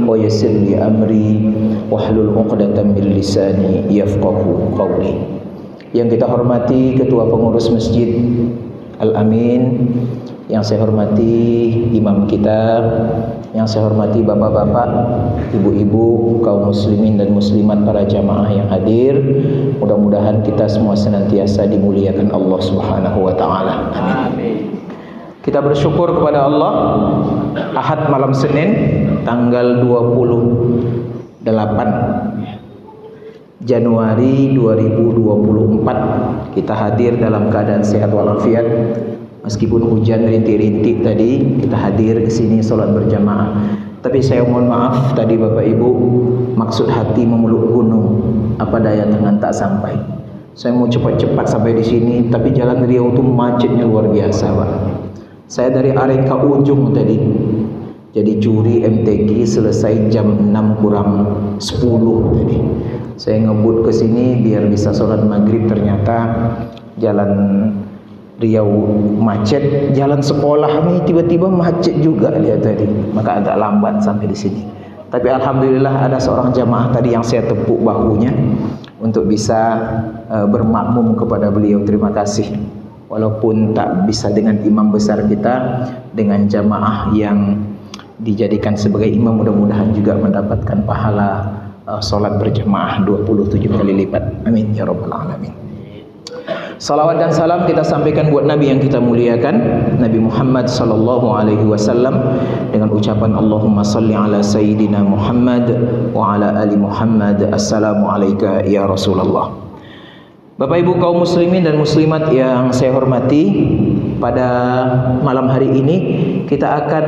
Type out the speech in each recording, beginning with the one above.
wa yassir li amri wahlul 'uqdatam min lisani yafqahu qawli. Yang kita hormati Ketua Pengurus Masjid Al-Amin, yang saya hormati imam kita, yang saya hormati bapak-bapak, ibu-ibu, kaum muslimin dan muslimat, para jamaah yang hadir. Mudah-mudahan kita semua senantiasa dimuliakan Allah Subhanahu wa taala. Amin. Kita bersyukur kepada Allah, Ahad malam Senin tanggal 28 Januari 2024 kita hadir dalam keadaan sehat walafiat. Meskipun hujan rintik-rintik tadi, kita hadir ke sini salat berjamaah. Tapi saya mohon maaf tadi Bapak Ibu, maksud hati memeluk gunung, apa daya tangan tak sampai. Saya mau cepat-cepat sampai di sini, tapi jalan Riau itu macetnya luar biasa, Pak. Saya dari Areng ke ujung tadi. Jadi curi MTQ selesai jam 6 kurang 10 tadi. Saya ngebut ke sini biar bisa sholat maghrib, ternyata jalan Riau macet, jalan sekolah ini tiba-tiba macet juga dia tadi. Maka agak lambat sampai di sini. Tapi alhamdulillah ada seorang jamaah tadi yang saya tepuk bahunya untuk bisa bermakmum kepada beliau. Terima kasih. Walaupun tak bisa dengan imam besar kita, dengan jamaah yang dijadikan sebagai imam, mudah-mudahan juga mendapatkan pahala solat berjamaah 27 kali lipat. Amin ya rabbal alamin. Salawat dan salam kita sampaikan buat Nabi yang kita muliakan, Nabi Muhammad sallallahu alaihi wasallam, dengan ucapan Allahumma salli ala sayyidina Muhammad wa ala ali Muhammad. Assalamu alayka ya Rasulullah. Bapak Ibu kaum muslimin dan muslimat yang saya hormati, pada malam hari ini kita akan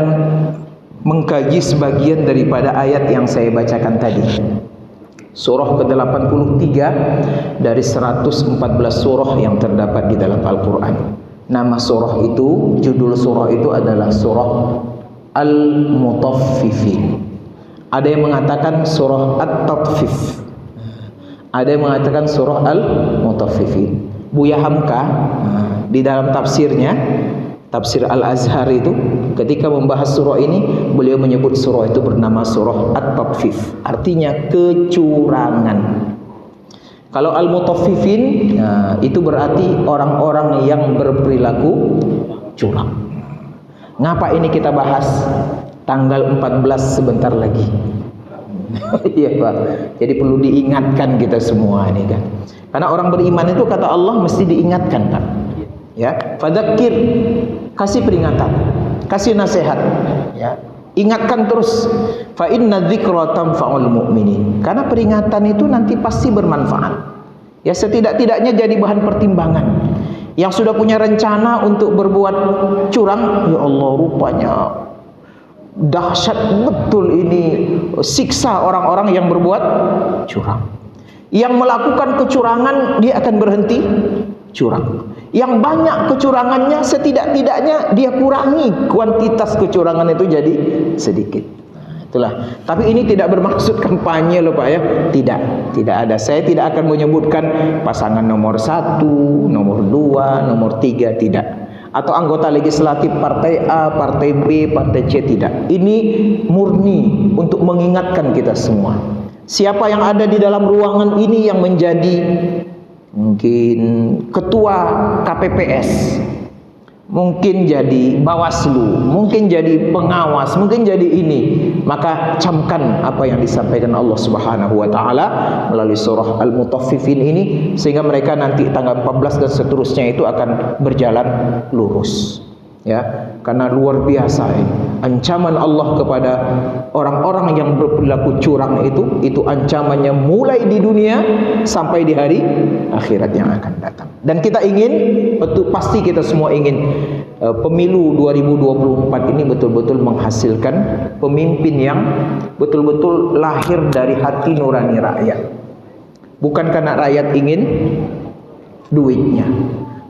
mengkaji sebagian daripada ayat yang saya bacakan tadi. Surah ke-83 dari 114 surah yang terdapat di dalam Al-Quran. Nama surah itu, judul surah itu adalah surah Al-Mutaffifin. Ada yang mengatakan surah At-Tatfif, ada yang mengatakan surah Al-Mutaffifin. Buya Hamka di dalam tafsirnya, tafsir Al-Azhar itu, ketika membahas surah ini, beliau menyebut surah itu bernama surah At-Tatfif, artinya kecurangan. Kalau Al-Mutaffifin itu berarti orang-orang yang berperilaku curang. Ngapa ini kita bahas tanggal 14 sebentar lagi? Iya Pak, jadi perlu diingatkan kita semua ini kan. Karena orang beriman itu kata Allah mesti diingatkan kan. Ya, fadzakir, kasih peringatan, kasih nasihat, ya. Ingatkan terus. Fa inna dzikra tanfa'ul mu'minin. Karena peringatan itu nanti pasti bermanfaat. Ya, setidak-tidaknya jadi bahan pertimbangan. Yang sudah punya rencana untuk berbuat curang, ya Allah rupanya dahsyat betul ini siksa orang-orang yang berbuat curang. Yang melakukan kecurangan dia akan berhenti curang. Yang banyak kecurangannya, setidak-tidaknya dia kurangi kuantitas kecurangan itu jadi sedikit. Itulah. Tapi ini tidak bermaksud kampanye loh Pak ya. Tidak ada. Saya tidak akan menyebutkan pasangan nomor 1, nomor 2, nomor 3, tidak. Atau anggota legislatif partai A, partai B, partai C, tidak. Ini murni untuk mengingatkan kita semua. Siapa yang ada di dalam ruangan ini yang menjadi mungkin ketua KPPS, mungkin jadi Bawaslu, mungkin jadi pengawas, mungkin jadi ini, maka camkan apa yang disampaikan Allah Subhanahu wa taala melalui surah Al-Mutaffifin ini, sehingga mereka nanti tanggal 14 dan seterusnya itu akan berjalan lurus. Ya, karena luar biasa ini. Ancaman Allah kepada orang-orang yang berperilaku curang itu ancamannya mulai di dunia sampai di hari akhirat yang akan datang. Dan kita ingin, betul pasti kita semua ingin pemilu 2024 ini betul-betul menghasilkan pemimpin yang betul-betul lahir dari hati nurani rakyat. Bukan karena rakyat ingin duitnya,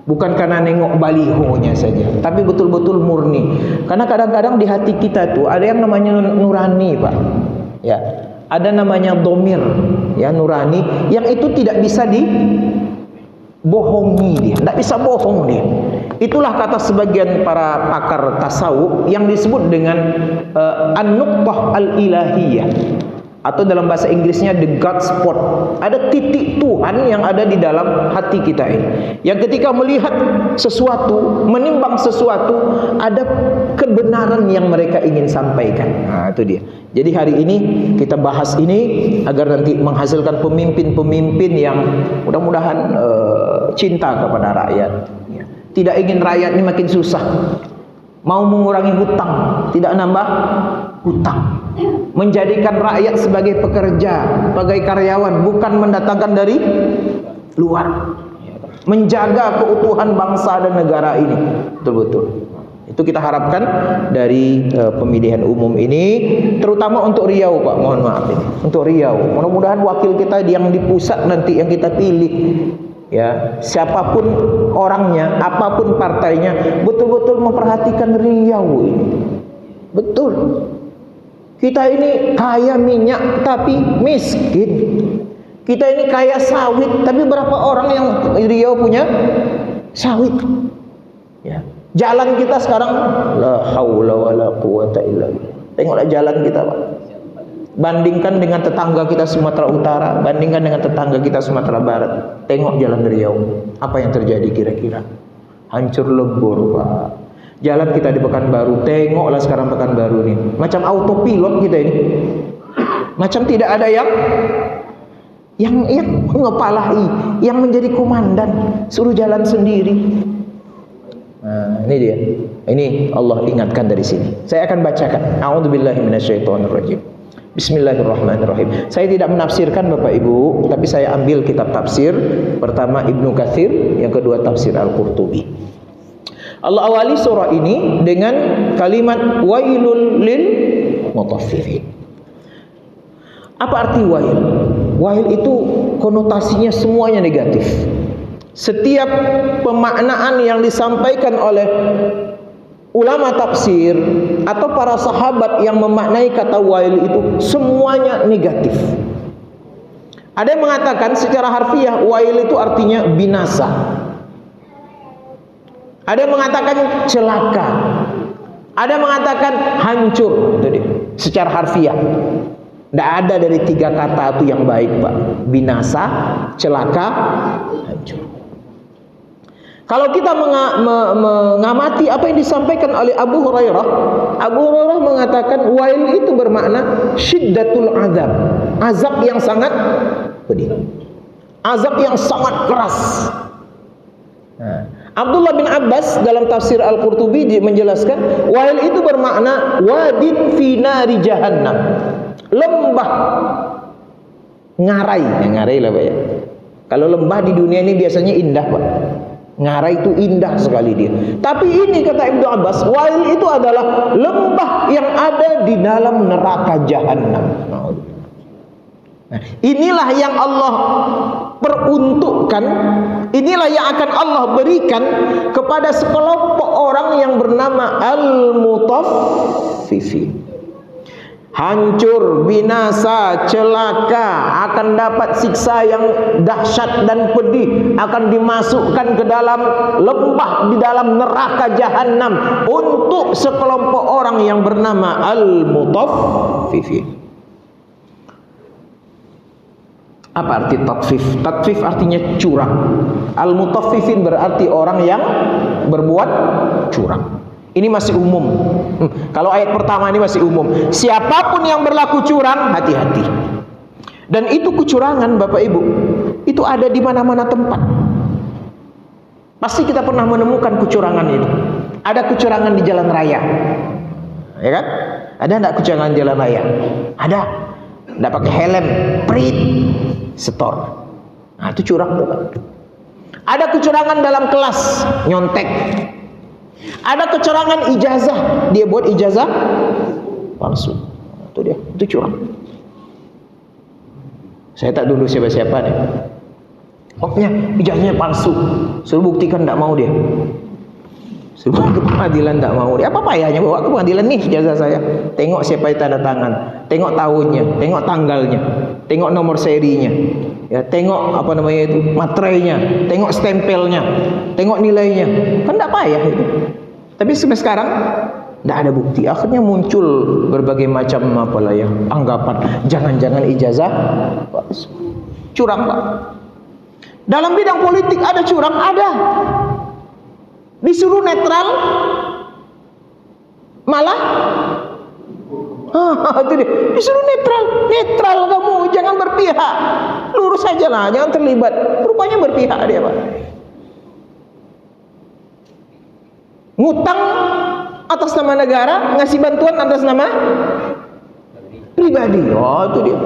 bukan karena nengok balihonya saja, tapi betul-betul murni. Karena kadang-kadang di hati kita tuh ada yang namanya nurani, Pak. Ya, ada namanya domir, ya, nurani, yang itu tidak bisa bohongi dia, tidak bisa bohong dia. Itulah kata sebagian para pakar tasawuf yang disebut dengan an-nuqtah al-ilahiyah, atau dalam bahasa Inggrisnya the God spot. Ada titik Tuhan yang ada di dalam hati kita ini, yang ketika melihat sesuatu, menimbang sesuatu, ada kebenaran yang mereka ingin sampaikan. Nah, itu dia. Jadi hari ini kita bahas ini agar nanti menghasilkan pemimpin-pemimpin yang mudah-mudahan cinta kepada rakyat, tidak ingin rakyat ini makin susah, mau mengurangi hutang, tidak nambah hutang, menjadikan rakyat sebagai pekerja, sebagai karyawan, bukan mendatangkan dari luar, menjaga keutuhan bangsa dan negara ini betul-betul. Itu kita harapkan dari pemilihan umum ini, terutama untuk Riau, Pak. Mohon maaf ini untuk Riau. Mudah-mudahan wakil kita yang di pusat nanti yang kita pilih, ya, siapapun orangnya, apapun partainya, betul-betul memperhatikan Riau ini. Betul. Kita ini kaya minyak tapi miskin. Kita ini kaya sawit tapi berapa orang yang Riau punya sawit? Ya. Jalan kita sekarang la haula wala quwata illa billah. Tengoklah jalan kita, Pak. Bandingkan dengan tetangga kita Sumatera Utara, bandingkan dengan tetangga kita Sumatera Barat. Tengok jalan Riau. Apa yang terjadi kira-kira? Hancur lebur, Pak. Jalan kita di Pekanbaru, tengoklah sekarang Pekanbaru ini. Macam autopilot kita ini. Macam tidak ada yang mengepalai, yang menjadi komandan, suruh jalan sendiri. Nah, ini dia. Ini Allah ingatkan dari sini. Saya akan bacakan. A'udzubillahi minasyaitonirrajim. Bismillahirrahmanirrahim. Saya tidak menafsirkan Bapak Ibu, tapi saya ambil kitab tafsir. Pertama Ibnu Katsir, yang kedua tafsir Al-Qurtubi. Allah awali surah ini dengan kalimat wailul lil mutaffifin. Apa arti wail? Wail itu konotasinya semuanya negatif. Setiap pemaknaan yang disampaikan oleh ulama tafsir atau para sahabat yang memaknai kata wail itu semuanya negatif. Ada yang mengatakan secara harfiah wail itu artinya binasa. Ada yang mengatakan celaka. Ada yang mengatakan hancur. Itu dia. Secara harfiah. Tidak ada dari tiga kata itu yang baik, Pak. Binasa, celaka, hancur. Kalau kita mengamati apa yang disampaikan oleh Abu Hurairah, Abu Hurairah mengatakan wail itu bermakna syiddatul azab, azab yang sangat pedih, azab yang sangat keras. Nah, Abdullah bin Abbas dalam tafsir Al-Qurtubi menjelaskan wail itu bermakna wadin fi nari jahannam, lembah ngarai. Ngarai lah, Pak, ya. Kalau lembah di dunia ini biasanya indah, Pak. Ngarai itu indah sekali dia. Tapi ini kata Ibnu Abbas, wail itu adalah lembah yang ada di dalam neraka jahanam. Nah, inilah yang Allah peruntukkan, inilah yang akan Allah berikan kepada sekelompok orang yang bernama al-mutaffifin. Hancur, binasa, celaka, akan dapat siksa yang dahsyat dan pedih, akan dimasukkan ke dalam lembah di dalam neraka jahanam untuk sekelompok orang yang bernama al-mutaffifin. Apa arti tatfif? Tatfif artinya curang. Al-mutaffifin berarti orang yang berbuat curang. Ini masih umum. Kalau ayat pertama ini masih umum. Siapapun yang berlaku curang, hati-hati. Dan itu kecurangan, Bapak Ibu, itu ada di mana-mana tempat. Pasti kita pernah menemukan kecurangan itu. Ada kecurangan di jalan raya, ya kan? Ada enggak kecurangan di jalan raya? Ada. Enggak pakai helm, prit, setor. Nah, itu curang, Bapak. Ada kecurangan dalam kelas, nyontek. Ada kecurangan ijazah, dia buat ijazah palsu. Itu dia, itu curang. Saya tak dulu siapa-siapa nih. Pokoknya ijazahnya palsu, suruh buktikan, tak mau dia. Suruh ke pengadilan, tak mau dia. Apa payahnya bawa ke pengadilan nih ijazah saya? Tengok siapa yang tanda tangan. tengok tahunnya, tengok tanggalnya, tengok nomor serinya, ya, tengok apa namanya itu, materainya, tengok stempelnya, tengok nilainya. Kan tidak payah itu. Tapi sampai sekarang tidak ada bukti. Akhirnya muncul berbagai macam apalah ya, anggapan jangan-jangan ijazah curang, Pak. Dalam bidang politik ada curang, ada. Disuruh netral malah itu dia. Disuruh netral kamu, jangan berpihak, lurus saja lah, jangan terlibat. Rupanya berpihak dia, Pak. Ngutang atas nama negara, ngasih bantuan atas nama pribadi. Oh, itu dia.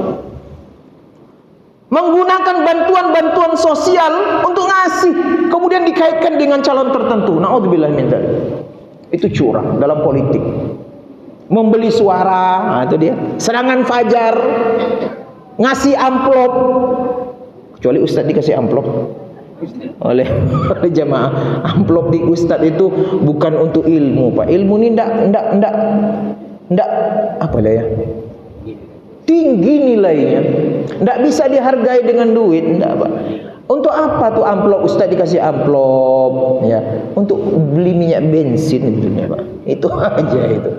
Menggunakan bantuan-bantuan sosial untuk ngasih, kemudian dikaitkan dengan calon tertentu. Naudzubillah min dzalik. Itu curang dalam politik. Membeli suara, itu dia. Serangan fajar, ngasih amplop. Kecuali ustadz dikasih amplop oleh jamaah. Amplop di ustadz itu bukan untuk ilmu, Pak. Ilmu ini ndak apa lah ya, tinggi nilainya, ndak bisa dihargai dengan duit, ndak, Pak. Untuk apa tuh amplop? Ustadz dikasih amplop, ya, untuk beli minyak bensin gitu ya, Pak. Itu aja itu.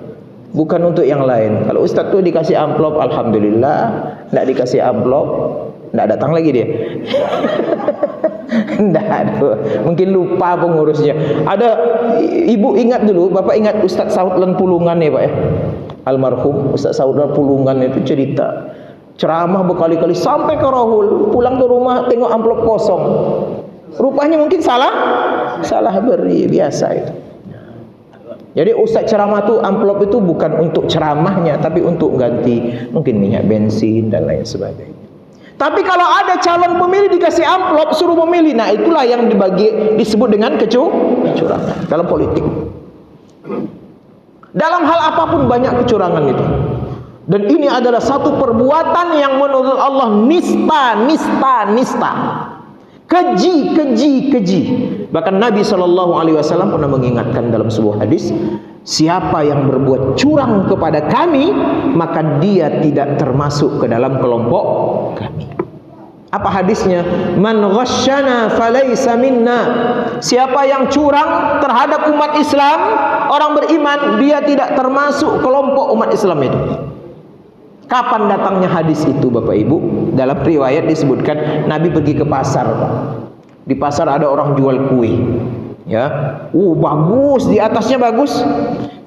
Bukan untuk yang lain. Kalau ustadz tuh dikasih amplop, alhamdulillah. Ndak dikasih amplop, ndak datang lagi dia. Ndak, mungkin lupa pengurusnya. Ada ibu ingat dulu, bapak ingat Ustadz Saudlan Pulungan ya, Pak ya. Almarhum Ustadz Saudlan Pulungan itu cerita ceramah berkali-kali sampai ke Rohul, pulang ke rumah tengok amplop kosong. Rupanya mungkin salah beri, biasa itu. Jadi ustaz ceramah itu amplop itu bukan untuk ceramahnya, tapi untuk ganti mungkin minyak bensin dan lain sebagainya. Tapi kalau ada calon pemilih dikasih amplop suruh memilih, nah itulah yang disebut dengan kecurangan dalam politik. Dalam hal apapun banyak kecurangan itu. Dan ini adalah satu perbuatan yang menurut Allah nista. Keji. Bahkan Nabi SAW pernah mengingatkan dalam sebuah hadis, siapa yang berbuat curang kepada kami, maka dia tidak termasuk ke dalam kelompok kami. Apa hadisnya? Man ghasyana falaysa minna. Siapa yang curang terhadap umat Islam, orang beriman, dia tidak termasuk kelompok umat Islam itu. Kapan datangnya hadis itu, Bapak Ibu? Dalam riwayat disebutkan Nabi pergi ke pasar, Pak. Di pasar ada orang jual kue, ya, bagus, di atasnya bagus,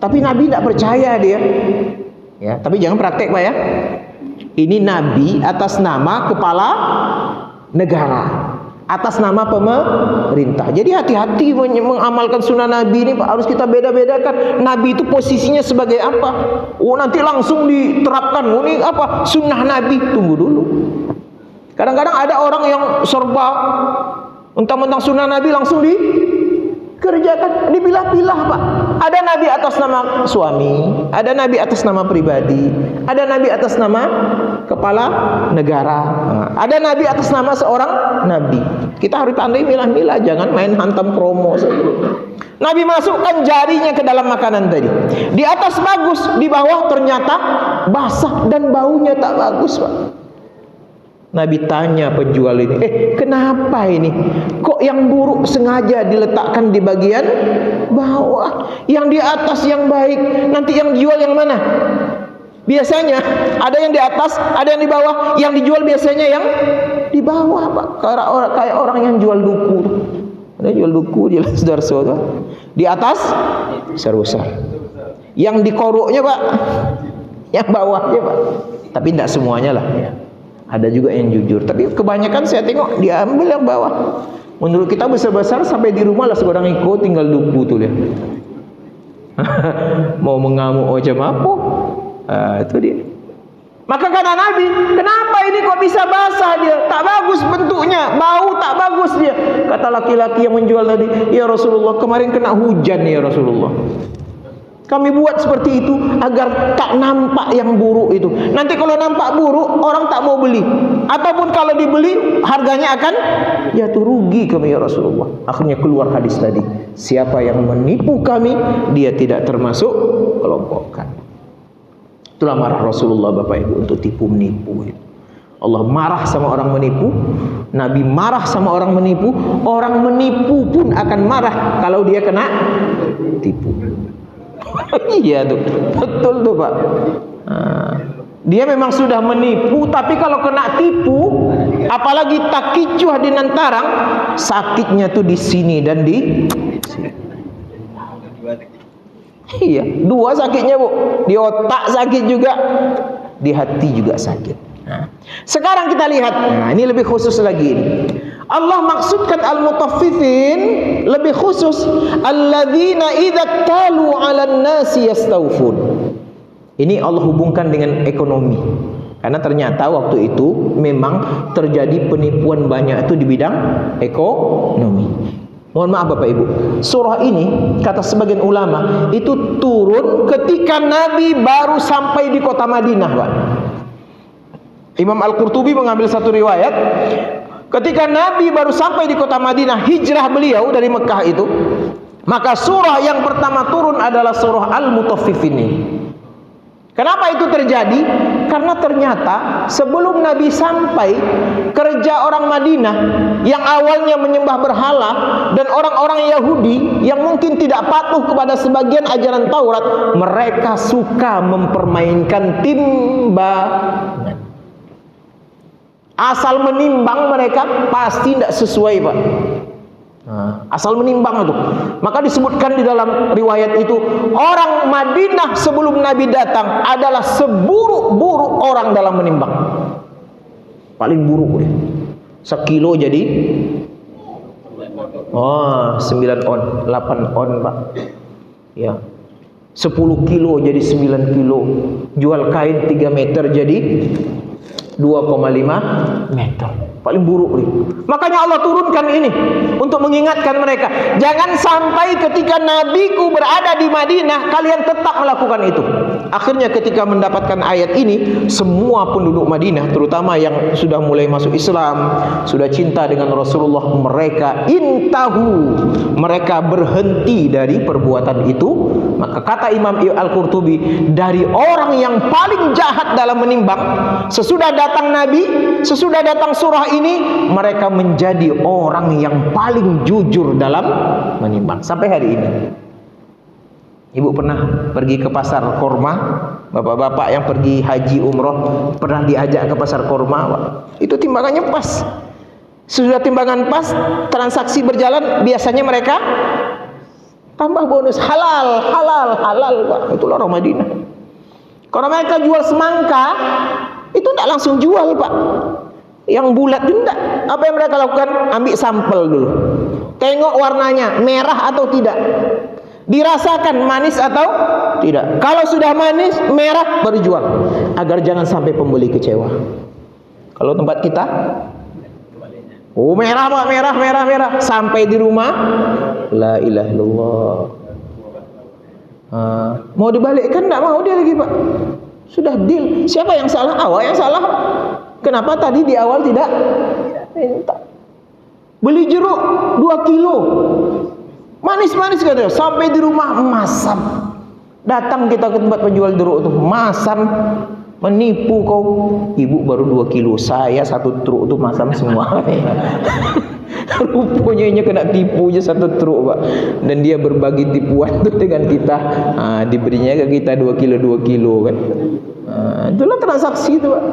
tapi Nabi tidak percaya dia, ya. Tapi jangan praktek, Pak ya. Ini Nabi atas nama kepala negara, atas nama pemerintah. Jadi hati-hati mengamalkan sunnah Nabi ini, Pak. Harus kita beda-bedakan. Nabi itu posisinya sebagai apa? Oh, nanti langsung diterapkan. Oh, ini apa? Sunnah Nabi. Tunggu dulu. Kadang-kadang ada orang yang serba mentang-mentang sunnah Nabi langsung dikerjakan, dipilah-pilah, Pak. Ada Nabi atas nama suami, ada Nabi atas nama pribadi, ada Nabi atas nama kepala negara, ada Nabi atas nama seorang Nabi. Kita harus pandai milah-milah, jangan main hantam kromo saja. Nabi masukkan jarinya ke dalam makanan tadi. Di atas bagus, di bawah ternyata basah dan baunya tak bagus, Pak. Nabi tanya penjual ini, kenapa ini? Kok yang buruk sengaja diletakkan di bagian bawah, yang di atas yang baik? Nanti yang dijual yang mana? Biasanya ada yang di atas, ada yang di bawah. Yang dijual biasanya yang di bawah, Pak. Kayak orang yang jual duku. Ada jual duku, jelas saudara. Di atas besar-besar. Yang di koroknya, Pak, yang bawahnya, Pak. Tapi tidak semuanya lah ya. Ada juga yang jujur, tapi kebanyakan saya tengok diambil yang bawah. Menurut kita besar-besar sampai di rumah lah seorang ikut tinggal duku tuh lihat. Mau mengamuk macam apa? Itu dia. Maka kata Nabi, kenapa ini kok bisa basah dia? Tak bagus bentuknya, bau tak bagus dia. Kata laki-laki yang menjual tadi, ya Rasulullah, kemarin kena hujan ya Rasulullah. Kami buat seperti itu agar tak nampak yang buruk itu. Nanti kalau nampak buruk, orang tak mau beli. Ataupun kalau dibeli, harganya akan jatuh rugi kami ya Rasulullah. Akhirnya keluar hadis tadi. Siapa yang menipu kami, dia tidak termasuk kelompok kami. Itulah marah Rasulullah Bapak Ibu untuk tipu menipu. Allah marah sama orang menipu, Nabi marah sama orang menipu, orang menipu pun akan marah kalau dia kena tipu. Iya tuh, betul tuh Pak. Dia memang sudah menipu, tapi kalau kena tipu, apalagi takicuh di nantarang, sakitnya tuh di sini dan di sini. Iya, dua sakitnya Bu, di otak sakit juga, di hati juga sakit. Sekarang kita lihat, ini lebih khusus lagi ini. Allah maksudkan al-mutaffifin lebih khusus, alladzina idza talu 'alan nasi yastawfun. Ini Allah hubungkan dengan ekonomi. Karena ternyata waktu itu memang terjadi penipuan banyak itu di bidang ekonomi. Mohon maaf Bapak Ibu, surah ini kata sebagian ulama itu turun ketika Nabi baru sampai di kota Madinah, Pak. Imam Al-Qurtubi mengambil satu riwayat, ketika Nabi baru sampai di kota Madinah, hijrah beliau dari Mekah itu, maka surah yang pertama turun adalah surah Al-Mutaffifin ini. Kenapa itu terjadi? Karena ternyata sebelum Nabi sampai, kerja orang Madinah yang awalnya menyembah berhala dan orang-orang Yahudi yang mungkin tidak patuh kepada sebagian ajaran Taurat, mereka suka mempermainkan timbangan. Asal menimbang mereka pasti tidak sesuai, Pak. Asal menimbang itu. Maka disebutkan di dalam riwayat itu, orang Madinah sebelum Nabi datang adalah seburuk-buruk orang dalam menimbang. Paling buruk dia. Sekilo jadi 9 on, 8 on, Pak. Ya. 10 kilo jadi 9 kilo. Jual kain 3 meter jadi 2,5 meter. Paling buruk nih. Makanya Allah turunkan ini untuk mengingatkan mereka, jangan sampai ketika nabiku berada di Madinah kalian tetap melakukan itu. Akhirnya ketika mendapatkan ayat ini, semua penduduk Madinah, terutama yang sudah mulai masuk Islam, sudah cinta dengan Rasulullah, mereka intahu, mereka berhenti dari perbuatan itu. Maka kata Imam Al-Qurtubi, dari orang yang paling jahat dalam menimbang, sesudah datang Nabi, sesudah datang surah ini, mereka menjadi orang yang paling jujur dalam menimbang sampai hari ini. Ibu pernah pergi ke pasar kurma, bapak-bapak yang pergi haji umroh pernah diajak ke pasar kurma, Pak. Itu timbangannya pas. Sudah timbangan pas, transaksi berjalan, biasanya mereka tambah bonus halal, Pak. Itulah orang Madinah. Kalau mereka jual semangka, itu tidak langsung jual, Pak. Yang bulat itu enggak. Apa yang mereka lakukan? Ambil sampel dulu. Tengok warnanya, merah atau tidak. Dirasakan manis atau tidak. Kalau sudah manis, merah, baru jual. Agar jangan sampai pembeli kecewa. Kalau tempat kita, merah Pak, merah. Sampai di rumah, la ilaha illallah. Mau dibalikkan, enggak mau dia lagi, Pak. Sudah deal. Siapa yang salah? Awak yang salah. Kenapa tadi di awal tidak minta? Beli jeruk 2 kilo. Manis-manis katanya. Sampai di rumah masam. Datang kita ke tempat penjual jeruk itu, masam, menipu kau. Ibu baru 2 kilo, saya 1 truk itu masam semua. Rupanya ini kena tipu aja 1 truk, Pak. Dan dia berbagi tipuan itu dengan kita. Diberinya ke kita 2 kilo kan. Itulah transaksi itu, Pak.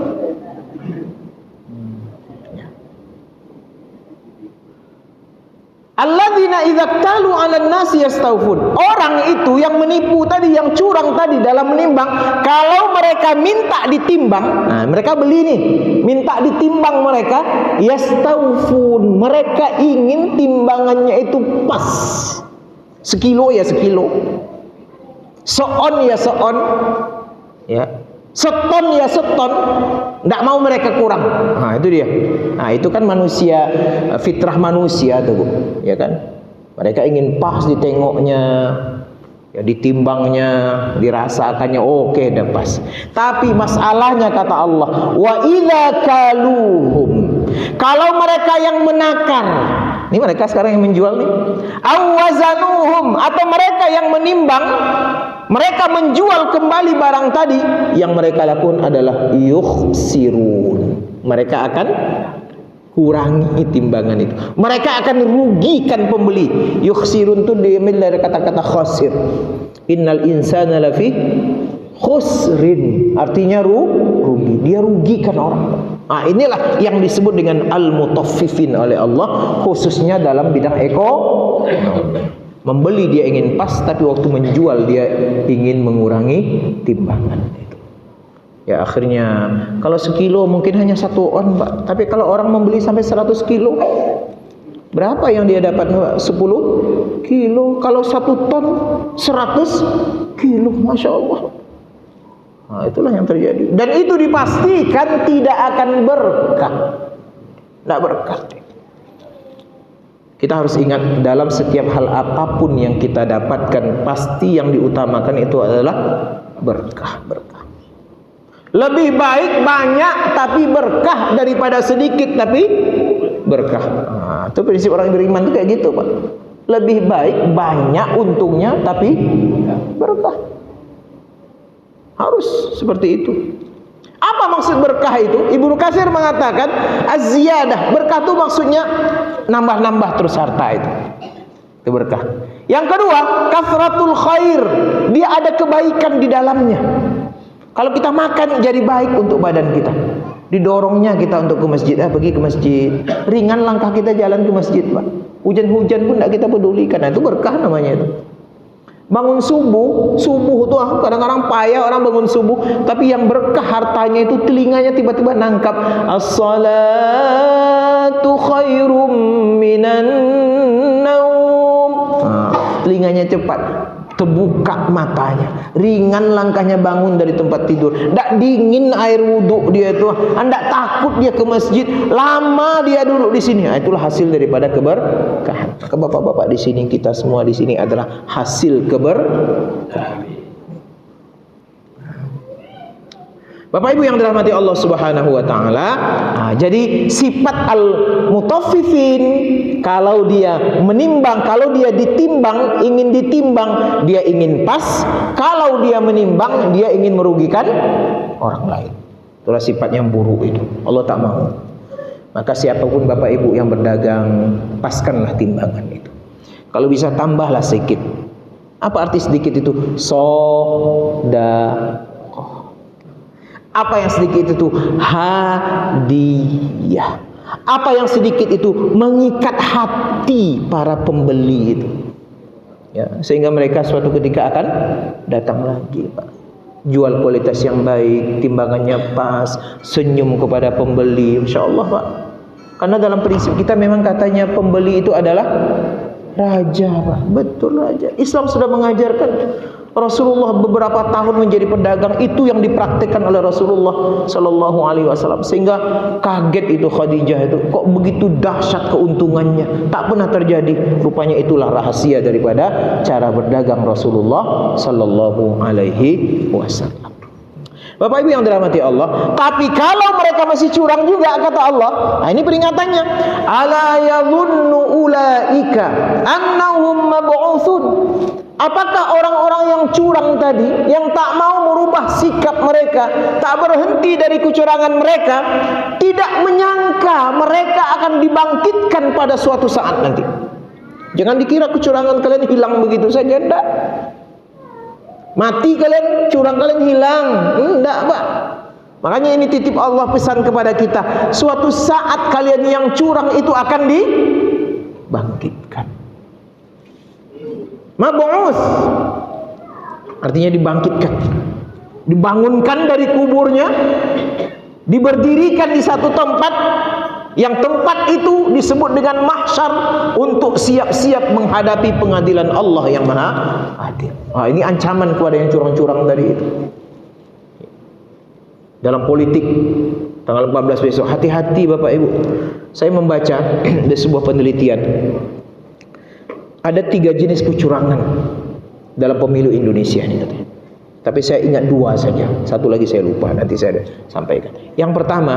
Alladzina idza talu 'alan nasi yastawfun. Orang itu yang menipu tadi, yang curang tadi dalam menimbang, kalau mereka minta ditimbang, mereka beli nih, minta ditimbang mereka, yastawfun. Mereka ingin timbangannya itu pas. Sekilo ya sekilo. Seon ya seon. Ya. Seton ya seton. Tidak mau mereka kurang. Itu dia. Itu kan manusia, fitrah manusia tuh, Bu. Ya kan? Mereka ingin pas ditengoknya, ya ditimbangnya, dirasakannya, oke, dah pas. Tapi masalahnya kata Allah, wa idza kaluhum. Kalau mereka yang menakar, ini mereka sekarang yang menjual nih, awazanuhum, atau mereka yang menimbang, mereka menjual kembali barang tadi, yang mereka lakukan adalah yukhsirun. Mereka akan kurangi timbangan itu. Mereka akan rugikan pembeli. Yukhsirun itu diambil dari kata-kata khasir. Innal insana lafi khusrin, artinya rugi. Dia rugikan orang. Nah, inilah yang disebut dengan al-mutaffifin oleh Allah, khususnya dalam bidang membeli dia ingin pas, tapi waktu menjual dia ingin mengurangi timbangan itu. Ya akhirnya kalau sekilo mungkin hanya 1 on, Pak. Tapi kalau orang membeli sampai 100 kilo, berapa yang dia dapat, Pak? 10 kilo. Kalau 1 ton 100 kilo, Masya Allah. Nah, itulah yang terjadi. Dan itu dipastikan tidak akan berkah. Tidak berkah. Kita harus ingat, dalam setiap hal apapun yang kita dapatkan, pasti yang diutamakan itu adalah berkah. Lebih baik banyak tapi berkah daripada sedikit tapi berkah. Nah, itu prinsip orang beriman itu kayak gitu, Pak. Lebih baik banyak untungnya tapi berkah. Harus seperti itu. Apa maksud berkah itu? Ibnu Katsir mengatakan az-ziyadah. Berkah itu maksudnya nambah-nambah terus harta itu. Itu berkah. Yang kedua, kasratul khair. Dia ada kebaikan di dalamnya. Kalau kita makan jadi baik untuk badan kita. Didorongnya kita untuk ke masjid. Pergi ke masjid. Ringan langkah kita jalan ke masjid, Pak. Hujan-hujan pun tidak kita pedulikan. Nah, itu berkah namanya itu. Bangun subuh tuh kadang-kadang payah orang bangun subuh, tapi yang berkah hartanya itu telinganya tiba-tiba nangkap as-salatu khairum minan naum. Telinganya cepat, terbuka matanya, ringan langkahnya bangun dari tempat tidur, tidak dingin air wudhu dia itu, tidak takut dia ke masjid, lama dia duduk di sini. Itulah hasil daripada keberkahan. Maka bapak-bapak di sini, kita semua di sini adalah hasil keberkahan. Bapak Ibu yang dirahmati Allah Subhanahu wa taala, jadi sifat al-mutaffifin, kalau dia menimbang, kalau dia ditimbang, ingin ditimbang, dia ingin pas. Kalau dia menimbang, dia ingin merugikan orang lain. Itulah sifat yang buruk itu. Allah tak mau. Maka siapapun Bapak Ibu yang berdagang, paskanlah timbangan itu. Kalau bisa tambahlah sedikit. Apa arti sedikit itu? Sedekah. Apa yang sedikit itu? Hadiah. Apa yang sedikit itu? Mengikat hati para pembeli itu. Ya, sehingga mereka suatu ketika akan datang lagi, Pak. Jual kualitas yang baik, timbangannya pas, senyum kepada pembeli, insya Allah, Pak. Karena dalam prinsip kita memang katanya pembeli itu adalah raja, Pak. Betul, raja. Islam sudah mengajarkan. Rasulullah beberapa tahun menjadi pedagang, itu yang dipraktikkan oleh Rasulullah Sallallahu Alaihi Wasallam, sehingga kaget itu Khadijah itu, kok begitu dahsyat keuntungannya, tak pernah terjadi. Rupanya itulah rahasia daripada cara berdagang Rasulullah Sallallahu Alaihi Wasallam. Bapak Ibu yang dirahmati Allah, tapi kalau mereka masih curang juga, kata Allah, nah ini peringatannya, ala yadhunnu ulaika annahum mab'utsun. Apakah orang-orang yang curang tadi, yang tak mau merubah sikap mereka, tak berhenti dari kecurangan mereka, tidak menyangka mereka akan dibangkitkan pada suatu saat nanti? Jangan dikira kecurangan kalian hilang begitu saja, enggak. Mati kalian, curang kalian hilang, enggak, Pak. Makanya ini titip Allah, pesan kepada kita, suatu saat kalian yang curang itu akan dibangkitkan. Mab'us artinya dibangkitkan, dibangunkan dari kuburnya, diberdirikan di satu tempat, yang tempat itu disebut dengan mahsyar, untuk siap-siap menghadapi pengadilan Allah yang maha adil. Ini ancaman kepada yang curang-curang tadi itu. Dalam politik tanggal 14 besok, hati-hati Bapak Ibu. Saya membaca di sebuah penelitian, ada 3 jenis kecurangan dalam pemilu Indonesia ini katanya. Tapi saya ingat 2 saja. Satu lagi saya lupa, nanti saya sampaikan. Yang pertama,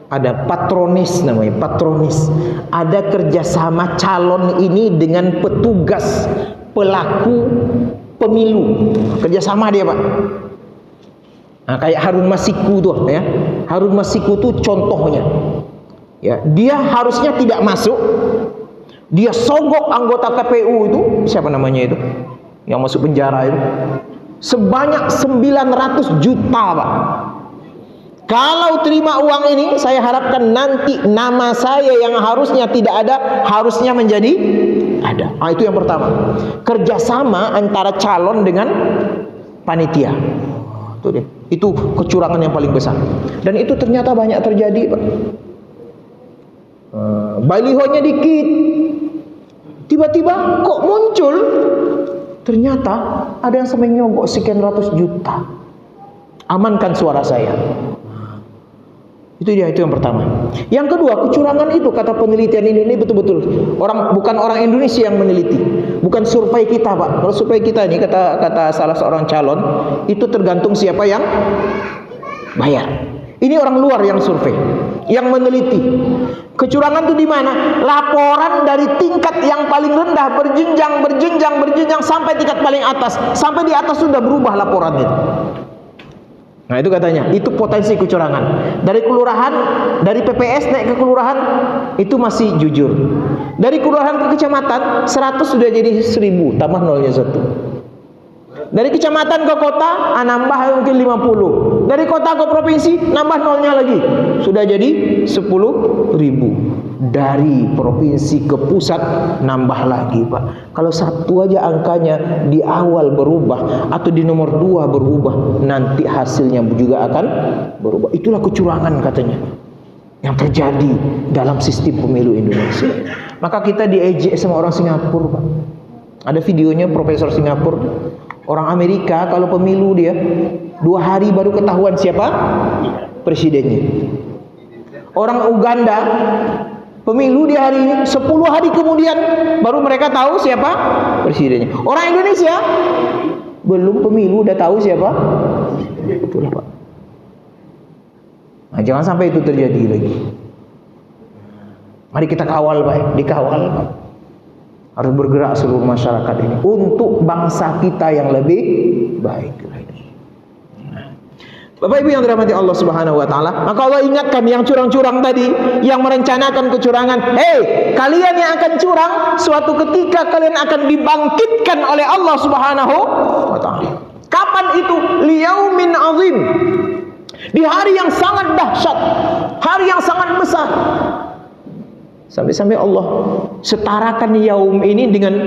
ada patronis, namanya patronis. Ada kerjasama calon ini dengan petugas, pelaku pemilu, kerjasama dia Pak. Nah, kayak Harun Masiku tuh ya. Harun Masiku tuh contohnya. Ya, dia harusnya tidak masuk. Dia sogok anggota KPU itu, siapa namanya itu? Yang masuk penjara itu. Sebanyak 900 juta, Pak. Kalau terima uang ini, saya harapkan nanti nama saya yang harusnya tidak ada, harusnya menjadi ada. Nah, itu yang pertama. Kerjasama antara calon dengan panitia. Itu deh. Itu kecurangan yang paling besar. Dan itu ternyata banyak terjadi, Pak. Balihonya dikit, tiba-tiba kok muncul, ternyata ada yang sampai nyogok sekian ratus juta. Amankan suara saya. Itu dia, itu yang pertama. Yang kedua, kecurangan itu kata penelitian ini betul-betul bukan orang Indonesia yang meneliti, bukan survei kita Pak. Kalau survei kita ini kata salah seorang calon itu tergantung siapa yang bayar. Ini orang luar yang survei, yang meneliti. Kecurangan itu di mana? Laporan dari tingkat yang paling rendah berjenjang sampai tingkat paling atas. Sampai di atas sudah berubah laporan itu. Nah, itu katanya, itu potensi kecurangan. Dari kelurahan, dari PPS naik ke kelurahan, itu masih jujur. Dari kelurahan ke kecamatan, 100 sudah jadi 1000, tambah nolnya 1. Dari kecamatan ke kota, nambah mungkin 50. Dari kota ke provinsi, nambah nolnya lagi. Sudah jadi 10.000. Dari provinsi ke pusat, nambah lagi Pak. Kalau satu aja angkanya di awal berubah, atau di nomor 2 berubah, nanti hasilnya juga akan berubah. Itulah kecurangan katanya yang terjadi dalam sistem pemilu Indonesia. Maka kita diejek sama orang Singapura Pak. Ada videonya Profesor Singapura. Orang Amerika kalau pemilu dia 2 hari baru ketahuan siapa presidennya. Orang Uganda pemilu di hari ini 10 hari kemudian baru mereka tahu siapa presidennya. Orang Indonesia belum pemilu udah tahu siapa. Itulah Pak. Nah, jangan sampai itu terjadi lagi. Mari kita kawal Pak, dikawal Pak. Harus bergerak seluruh masyarakat ini untuk bangsa kita yang lebih baik lagi. Bapak Ibu yang dirahmati Allah Subhanahu wa taala, maka Allah ingatkan yang curang-curang tadi, yang merencanakan kecurangan, "Hei, kalian yang akan curang, suatu ketika kalian akan dibangkitkan oleh Allah Subhanahu wa taala." Kapan itu? Liyaumin azim. Di hari yang sangat dahsyat, hari yang sangat besar. Sampai-sampai Allah setarakan yaum ini dengan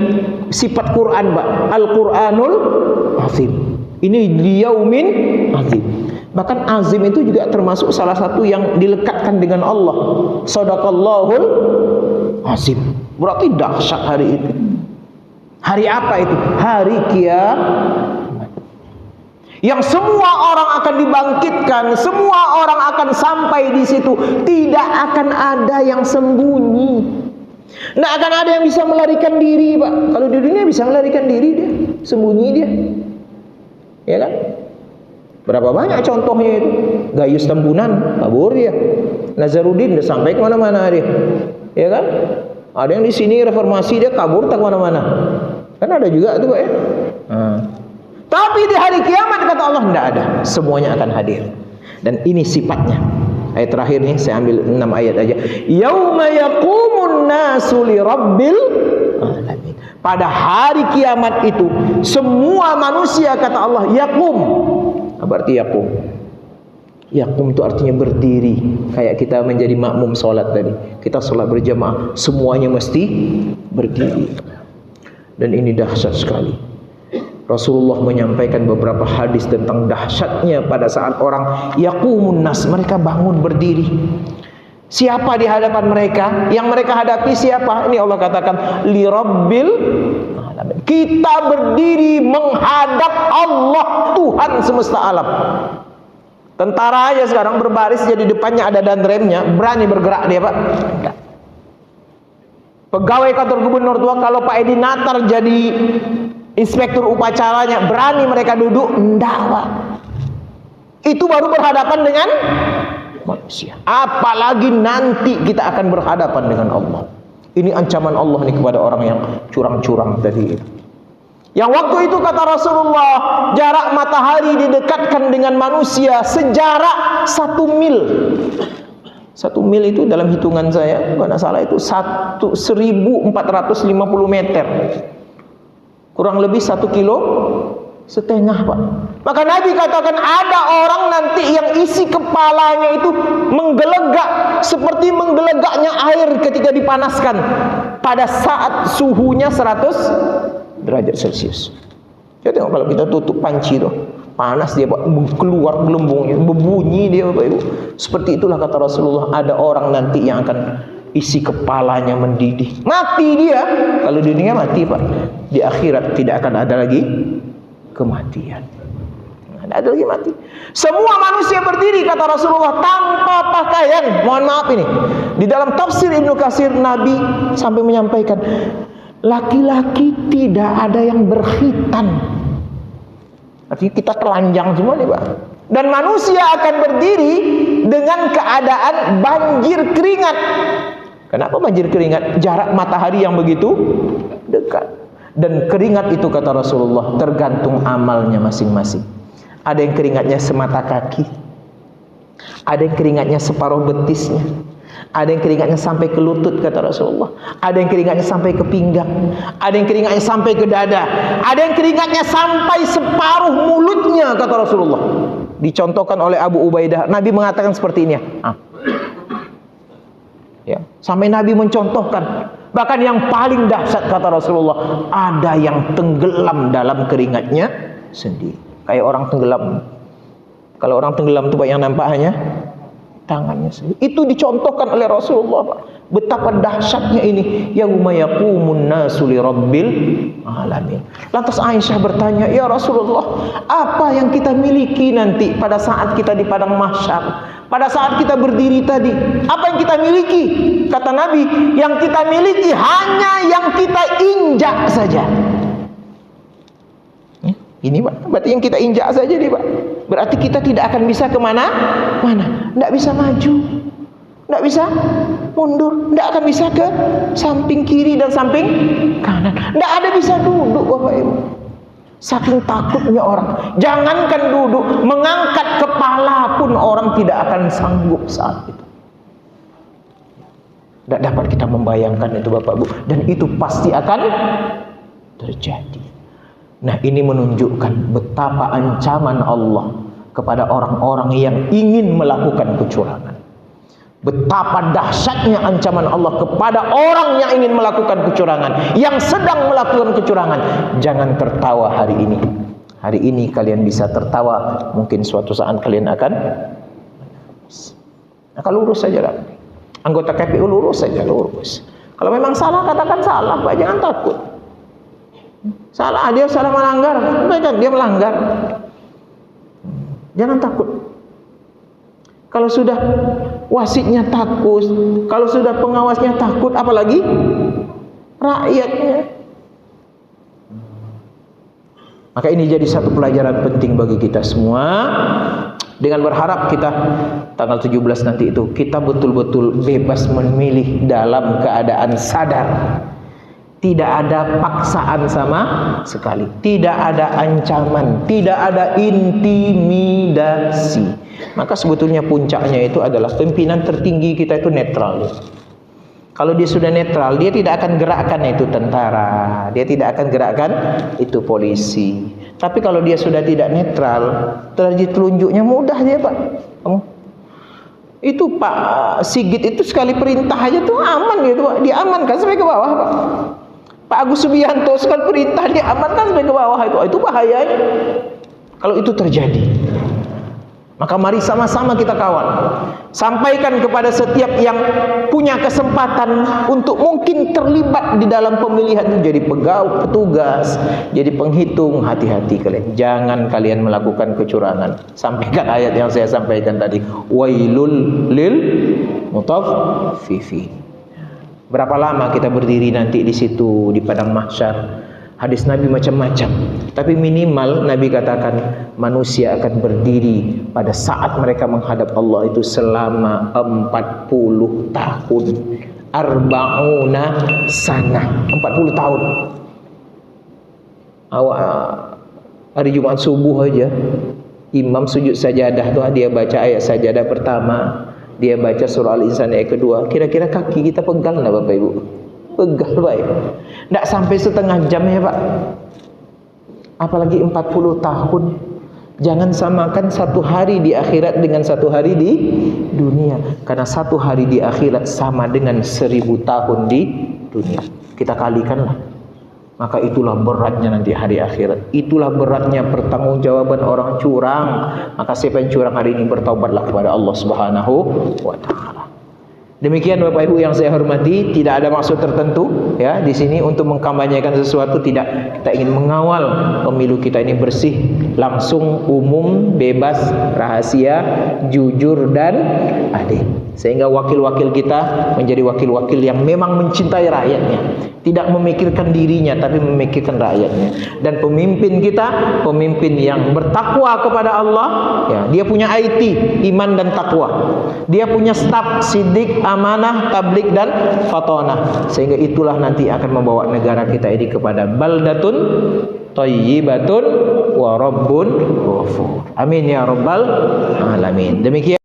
sifat Quran, Pak. Al-Quranul Azim. Ini yaumin azim. Bahkan azim itu juga termasuk salah satu yang dilekatkan dengan Allah. Shadaqallahul azim. Berarti dahsyat hari itu. Hari apa itu? Hari kiamat. Yang semua orang akan dibangkitkan, semua orang akan sampai di situ. Tidak akan ada yang sembunyi. Tidak akan ada yang bisa melarikan diri, Pak. Kalau di dunia bisa melarikan diri dia, sembunyi dia. Ya kan? Berapa banyak contohnya itu? Gayus Tambunan, kabur dia. Nazarudin udah sampai kemana-mana dia. Ya kan? Ada yang di sini reformasi dia kabur tak kemana-mana. Kan ada juga tuh Pak ya. Tapi di hari kiamat kata Allah tidak ada, semuanya akan hadir. Dan ini sifatnya. Ayat terakhir nih saya ambil 6 ayat aja. Yauma yaqumun nasu li rabbil alamin. Pada hari kiamat itu semua manusia kata Allah yaqum. Apa arti yaqum? Yaqum itu artinya berdiri. Kayak kita menjadi makmum salat tadi. Kita salat berjamaah, semuanya mesti berdiri. Dan ini dahsyat sekali. Rasulullah menyampaikan beberapa hadis tentang dahsyatnya pada saat orang yaqumun nas, mereka bangun berdiri. Siapa di hadapan mereka? Yang mereka hadapi siapa? Ini Allah katakan li rabbil alamin. Kita berdiri menghadap Allah, Tuhan semesta alam. Tentara aja sekarang berbaris jadi depannya ada dan remnya, berani bergerak dia Pak? Enggak. Pegawai kantor gubernur tua kalau Pak Edi Natar jadi inspektur upacaranya, berani mereka duduk? Enggak Pak. Itu baru berhadapan dengan manusia. Apalagi nanti kita akan berhadapan dengan Allah. Ini ancaman Allah nih kepada orang yang curang-curang tadi itu. Yang waktu itu kata Rasulullah, jarak matahari didekatkan dengan manusia sejarak 1 mil. 1 mil itu dalam hitungan saya, kalau tidak salah itu 1450 meter. Kurang lebih 1,5 kilo, Pak. Maka Nabi katakan ada orang nanti yang isi kepalanya itu menggelegak seperti menggelegaknya air ketika dipanaskan pada saat suhunya 100 derajat Celcius. Jadi kalau kita tutup panci tuh, panas dia Pak, keluar gelembungnya, berbunyi dia Bapak Ibu. Seperti itulah kata Rasulullah, ada orang nanti yang akan isi kepalanya mendidih. Mati dia. Kalau di dunia mati Pak. Di akhirat tidak akan ada lagi kematian. Tidak ada lagi mati. Semua manusia berdiri kata Rasulullah tanpa pakaian. Mohon maaf ini. Di dalam tafsir Ibnu Katsir Nabi sampai menyampaikan laki-laki tidak ada yang berkhitan. Artinya kita telanjang semua nih Pak. Dan manusia akan berdiri dengan keadaan banjir keringat. Kenapa banjir keringat? Jarak matahari yang begitu dekat. Dan keringat itu kata Rasulullah tergantung amalnya masing-masing. Ada yang keringatnya semata kaki, ada yang keringatnya separuh betisnya, ada yang keringatnya sampai ke lutut kata Rasulullah, ada yang keringatnya sampai ke pinggang, ada yang keringatnya sampai ke dada, ada yang keringatnya sampai separuh mulutnya kata Rasulullah. Dicontohkan oleh Abu Ubaidah, Nabi mengatakan seperti ini ya, sampai Nabi mencontohkan. Bahkan yang paling dahsyat kata Rasulullah, ada yang tenggelam dalam keringatnya sendiri. Kayak orang tenggelam. Kalau orang tenggelam itu Pak, yang nampak hanya tangannya sendiri. Itu dicontohkan oleh Rasulullah Pak. Betapa dahsyatnya ini. Yauma yaqumun nasu li rabbil alamin. Lantas Aisyah bertanya, ya Rasulullah, apa yang kita miliki nanti pada saat kita di padang mahsyar? Pada saat kita berdiri tadi, apa yang kita miliki? Kata Nabi, yang kita miliki hanya yang kita injak saja. Ini Pak, berarti yang kita injak saja nih Pak. Berarti kita tidak akan bisa kemana-mana. Tidak bisa maju, tidak bisa mundur, tidak akan bisa ke samping kiri dan samping kanan. Tidak ada bisa duduk Bapak Ibu. Saking takutnya orang. Jangankan duduk, mengangkat kepala pun orang tidak akan sanggup saat itu. Tidak dapat kita membayangkan itu Bapak Ibu. Dan itu pasti akan terjadi. Nah, ini menunjukkan betapa ancaman Allah kepada orang-orang yang ingin melakukan kecurangan. Betapa dahsyatnya ancaman Allah kepada orang yang ingin melakukan kecurangan, yang sedang melakukan kecurangan. Jangan tertawa hari ini. Hari ini kalian bisa tertawa, mungkin suatu saat kalian akan menangis. Maka lurus saja lah. Anggota KPU lurus saja, lurus. Kalau memang salah, katakan salah Pak, jangan takut. Salah, dia salah melanggar, dia melanggar. Jangan takut. Kalau sudah wasitnya takut, kalau sudah pengawasnya takut, apalagi rakyatnya. Maka ini jadi satu pelajaran penting bagi kita semua. Dengan berharap kita tanggal 17 nanti itu kita betul-betul bebas memilih dalam keadaan sadar. Tidak ada paksaan sama sekali, tidak ada ancaman, tidak ada intimidasi. Maka sebetulnya puncaknya itu adalah pimpinan tertinggi kita itu netral. Kalau dia sudah netral, dia tidak akan gerakkan itu tentara, dia tidak akan gerakkan itu polisi. Tapi kalau dia sudah tidak netral, terjadi telunjuknya mudah dia Pak. Itu Pak Sigit itu sekali perintah aja tuh aman gitu Pak, diamankan sampai ke bawah Pak. Pak Agus Subianto sekali perintah diamankan sampai ke bawah itu bahayanya kalau itu terjadi. Maka mari sama-sama kita kawal. Sampaikan kepada setiap yang punya kesempatan untuk mungkin terlibat di dalam pemilihan itu, jadi pegawai, petugas, jadi penghitung, hati-hati kalian. Jangan kalian melakukan kecurangan. Sampaikan ayat yang saya sampaikan tadi. Wailul lil mutaffifin. Berapa lama kita berdiri nanti di situ di padang mahsyar? Hadis Nabi macam-macam, tapi minimal Nabi katakan manusia akan berdiri pada saat mereka menghadap Allah itu selama 40 tahun. Arba'una sanah, 40 tahun. Awak hari Jumat subuh aja imam sujud sajadah tuh dia baca ayat sajadah pertama, dia baca surah Al-Insan ayat kedua, kira-kira kaki kita pegal lah Bapak Ibu? Pegal baik. Tidak sampai setengah jam ya Pak. Apalagi 40 tahun. Jangan samakan satu hari di akhirat dengan satu hari di dunia. Karena satu hari di akhirat sama dengan 1000 tahun di dunia. Kita kalikanlah. Maka itulah beratnya nanti hari akhirat. Itulah beratnya pertanggungjawaban orang curang. Maka siapa yang curang hari ini, bertaubatlah kepada Allah Subhanahu wa taala. Demikian Bapak Ibu yang saya hormati, tidak ada maksud tertentu ya di sini untuk mengkampanyekan sesuatu, tidak. Kita ingin mengawal pemilu kita ini bersih, langsung, umum, bebas, rahasia, jujur dan adil. Sehingga wakil-wakil kita menjadi wakil-wakil yang memang mencintai rakyatnya, tidak memikirkan dirinya tapi memikirkan rakyatnya. Dan pemimpin kita pemimpin yang bertakwa kepada Allah ya, dia punya IT, iman dan takwa. Dia punya staf sidik, amanah, tablik dan fatonah. Sehingga itulah nanti akan membawa negara kita ini kepada baldatun thayyibatun wa rabbun ghafur. Amin ya rabbal alamin. Demikian